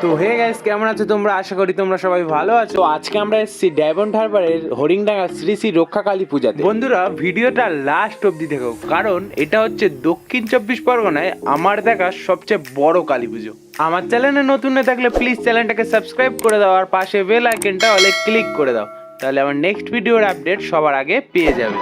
তো hey guys, কেমন আছো তোমরা? আশা করি তোমরা সবাই ভালো আছো। তো আজকে আমরা এসেছি ডায়মন্ড হারবারের হরিংডাঙ্গা শ্রী শ্রী রক্ষা কালী পূজাতে। বন্ধুরা, ভিডিওটা লাস্ট অবধি দেখো, কারণ এটা হচ্ছে দক্ষিণ 24 পরগনায় আমার দেখা সবচেয়ে বড় কালী পুজো। আমার চ্যানেলে নতুন হয়ে থাকলে প্লিজ চ্যানেলটাকে সাবস্ক্রাইব করে দাও আর পাশে বেল আইকনটা অলে ক্লিক করে দাও, তাহলে আমার নেক্সট ভিডিওর আপডেট সবার আগে পেয়ে যাবে।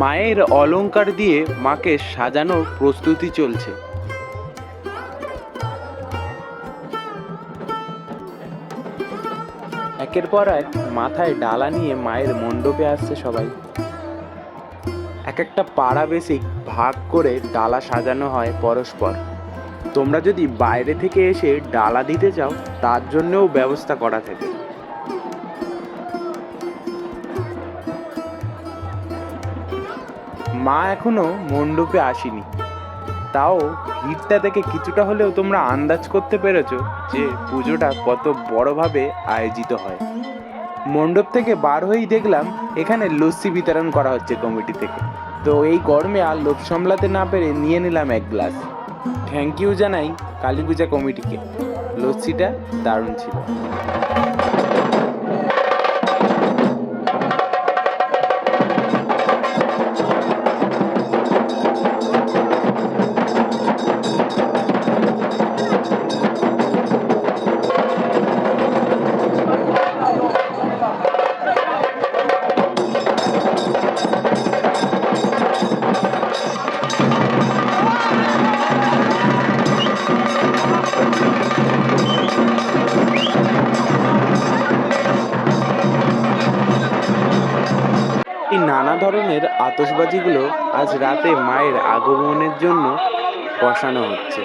মায়ের অলংকার দিয়ে মাকে সাজানোর প্রস্তুতি চলছে। একের পর এক মাথায় ডালা নিয়ে মায়ের মণ্ডপে আসছে সবাই। এক একটা পাড়া বেসিক ভাগ করে ডালা সাজানো হয় পরস্পর। তোমরা যদি বাইরে থেকে এসে ডালা দিতে চাও তার জন্যও ব্যবস্থা করা থাকে। মা এখনো মণ্ডপে আসেনি, তাও ভিড়টা দেখে কিছুটা হলেও তোমরা আন্দাজ করতে পেরেছো যে পুজোটা কত বড়ভাবে আয়োজিত হয়। মণ্ডপ থেকে বার হয়েই দেখলাম এখানে লস্যি বিতরণ করা হচ্ছে কমিটি থেকে। তো এই গরমে আর লোভ সামলাতে না পেরে নিয়ে নিলাম এক গ্লাস। থ্যাংক ইউ জানাই কালী পূজা কমিটিকে, লস্যিটা দারুণ ছিল। এই নানা ধরনের আতশবাজিগুলো আজ রাতে মায়ের আগমনের জন্য বসানো হচ্ছে।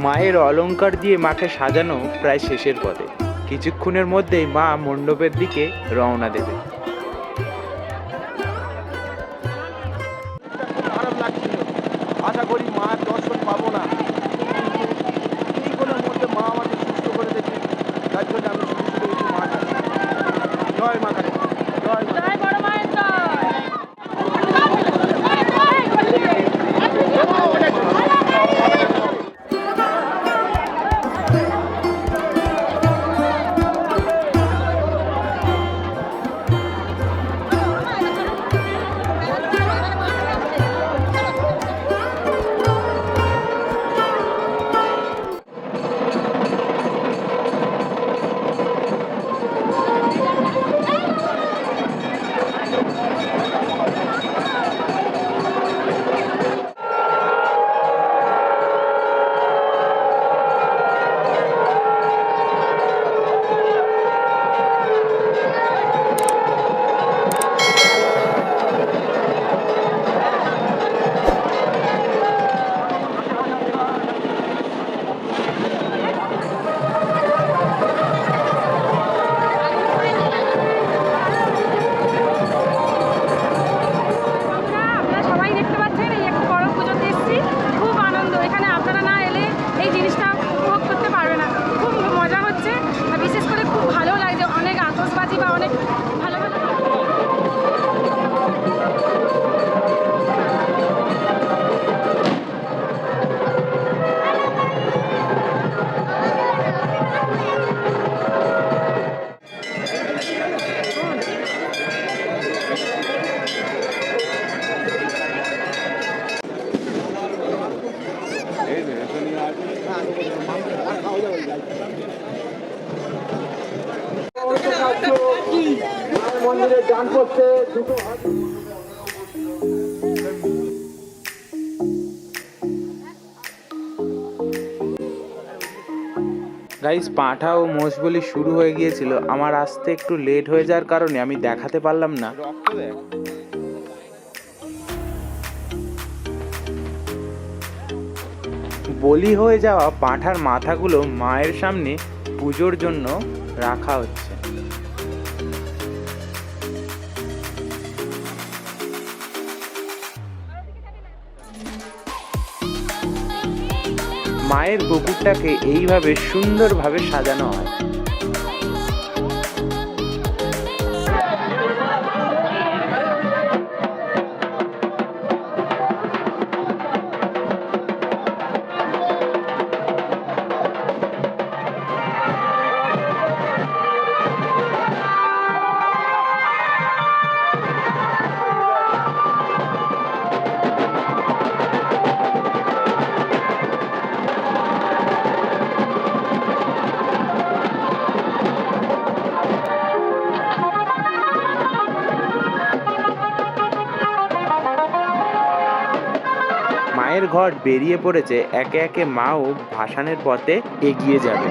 মায়ের অলংকার দিয়ে মাকে সাজানো প্রায় শেষের পথে। কিছুক্ষণের মধ্যেই মা মণ্ডপের দিকে রওনা দেবে। খারাপ লাগছিল, আশা করি মার দর্শন পাবো না, কিছুক্ষণের মধ্যে মা আমাকে সুস্থ করে দেবে, তার জন্য আমি শুধু একটু মা কাছে। জয় মা কালী, জয় মা। মন্দিরের ডান পাশে দুটো গাইস, পাঁঠা ও মোষ বলি শুরু হয়ে গিয়েছিল। আমার আসতে একটু লেট হয়ে যাওয়ার কারণে আমি দেখাতে পারলাম না। বলি হয়ে যাওয়া পাঁঠার মাথাগুলো মায়ের সামনে পুজোর জন্য রাখা হচ্ছে। মায়ের পুকুরটাকে এইভাবে সুন্দরভাবে সাজানো হয়। মায়ের ঘট বেরিয়ে পড়েছে, একে একে মাও ভাসানের পথে এগিয়ে যাবে।